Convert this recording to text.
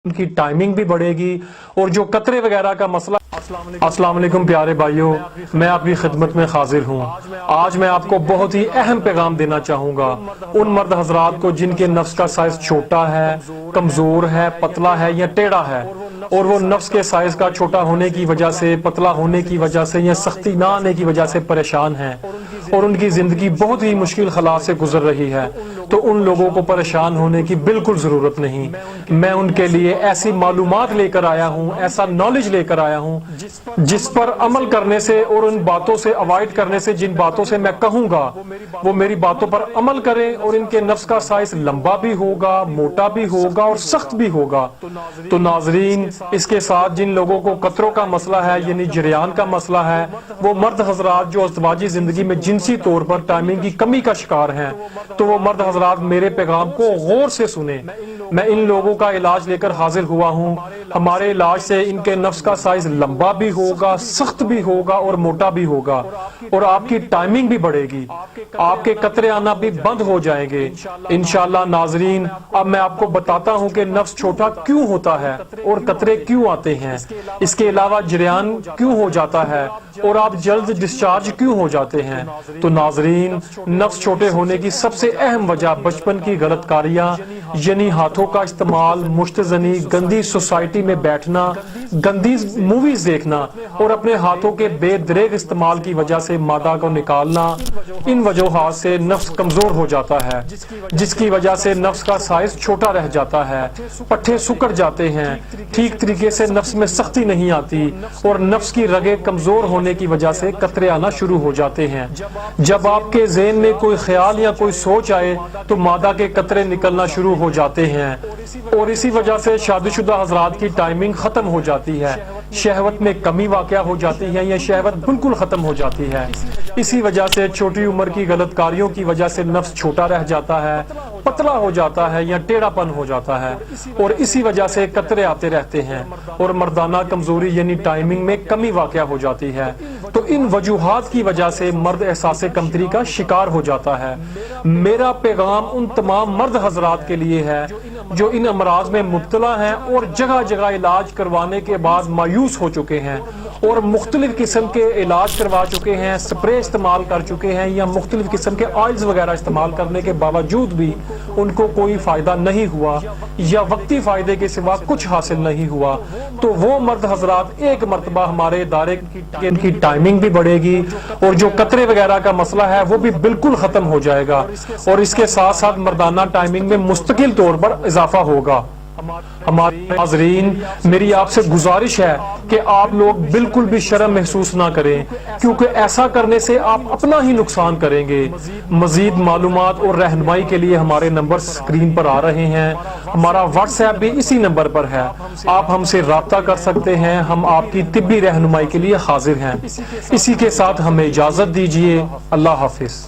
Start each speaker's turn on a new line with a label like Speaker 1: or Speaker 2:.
Speaker 1: उनकी टाइमिंग भी बढ़ेगी और जो कतरे वगैरह का मसला। अस्सलाम वालेकुम प्यारे भाइयों, मैं आपकी खिदमत में हाजिर हूँ। आज मैं आपको बहुत ही अहम पैगाम देना चाहूँगा उन मर्द हजरात को जिनके नफ्स का साइज छोटा है, कमजोर है, पतला है या टेढ़ा है, और वो नफ्स के साइज का छोटा होने की वजह से, पतला होने की वजह से या सख्ती ना आने की वजह से परेशान हैं और उनकी जिंदगी बहुत ही मुश्किल हालात से गुजर रही है। तो उन लोगों को परेशान होने की बिल्कुल जरूरत नहीं। मैं उनके लिए ऐसी मालूमात लेकर आया हूँ, ऐसा नॉलेज लेकर आया हूँ जिस पर अमल करने से और उन बातों से अवॉइड करने से, जिन बातों से मैं कहूँगा वो मेरी बातों पर अमल करें और इनके नफ्स का साइज लंबा भी होगा, मोटा भी होगा और सख्त भी होगा। तो नाजरीन, इसके साथ जिन लोगों को कतरों का मसला है यानी जरियान का मसला है, वो मर्द हजरात जो अज़दवाजी जिंदगी में जिनसी तौर पर टाइमिंग की कमी का शिकार हैं, तो वो मर्द हजरात मेरे पैगाम को गौर से सुने। मैं इन लोगों का इलाज लेकर हाजिर हुआ हूँ। हमारे इलाज से इनके नफ्स का साइज लंबा भी होगा, सख्त भी होगा और मोटा भी होगा, और आपकी टाइमिंग भी बढ़ेगी, आपके कतरे आना भी बंद हो जाएंगे इंशाअल्लाह। नाजरीन, अब मैं आपको बताता हूँ कि नफ्स छोटा क्यों होता है और कतरे क्यों आते हैं, इसके अलावा जरियान क्यों हो जाता है और आप जल्द डिस्चार्ज क्यों हो जाते हैं। तो नाजरीन, नफ्स छोटे होने की सबसे अहम वजह बचपन की गलतकारियां यानी हाथों का इस्तेमाल, मुश्तजनी, गंदी सोसाइटी में बैठना, गंदी मूवीज देखना और अपने हाथों के बेदरेग इस्तेमाल की वजह से मादा को निकालना, इन वजूहात से नफ्स कमजोर हो जाता है, जिसकी वजह से नफ्स का साइज छोटा रह जाता है, पट्टे सुकड़ जाते हैं, ठीक तरीके से नफ्स में सख्ती नहीं आती और नफ्स की रगे कमजोर होने की वजह से कतरे आना शुरू हो जाते हैं। जब आपके ज़हन में कोई ख्याल या कोई सोच आए तो मादा के कतरे निकलना शुरू हो जाते हैं और इसी वजह से शादीशुदा हजरात की टाइमिंग खत्म हो जाती है, शहवत में कमी वाक़या हो जाती है या शहवत बिल्कुल खत्म हो जाती है। इसी वजह से छोटी उम्र की गलतकारियों की वजह से नफ्स छोटा रह जाता है, पतला हो जाता है या टेढ़ापन हो जाता है और इसी वजह से कतरे आते रहते हैं और मर्दाना कमजोरी यानी टाइमिंग में कमी वाक़या हो जाती है। तो इन वजूहात की वजह से मर्द एहसास कमतरी का शिकार हो जाता है। मेरा पैगाम उन तमाम मर्द हजरात के लिए है जो इन अमराज में मुब्तला हैं और जगह जगह इलाज करवाने के बाद मायूस हो चुके हैं और मुख्तलिफ किस्म के इलाज करवा चुके हैं, स्प्रे इस्तेमाल कर चुके हैं या मुख्तलिफ किस्म के ऑयल्स वगैरह इस्तेमाल करने के बावजूद भी उनको कोई फायदा नहीं हुआ या वक्ती फायदे के सिवा कुछ हासिल नहीं हुआ। तो वो मर्द हजरात एक मरतबा हमारे इदारे की टाइमिंग भी बढ़ेगी और जो कतरे वगैरह का मसला है वो भी बिल्कुल खत्म हो जाएगा और इसके साथ साथ मर्दाना टाइमिंग में मुस्तकिल तौर पर इजाफा होगा। हमारे नाज़रीन, मेरी आपसे गुजारिश है कि आप लोग बिल्कुल भी शर्म महसूस ना करें, क्योंकि ऐसा करने से आप अपना ही नुकसान करेंगे। मजीद मालूमात और रहनुमाई के लिए हमारे नंबर स्क्रीन पर आ रहे हैं। हमारा व्हाट्सएप भी इसी नंबर पर है, आप हमसे राब्ता कर सकते हैं। हम आपकी तिब्बी रहनुमाई के लिए हाजिर हैं। इसी के साथ हमें इजाजत दीजिए। अल्लाह हाफिज।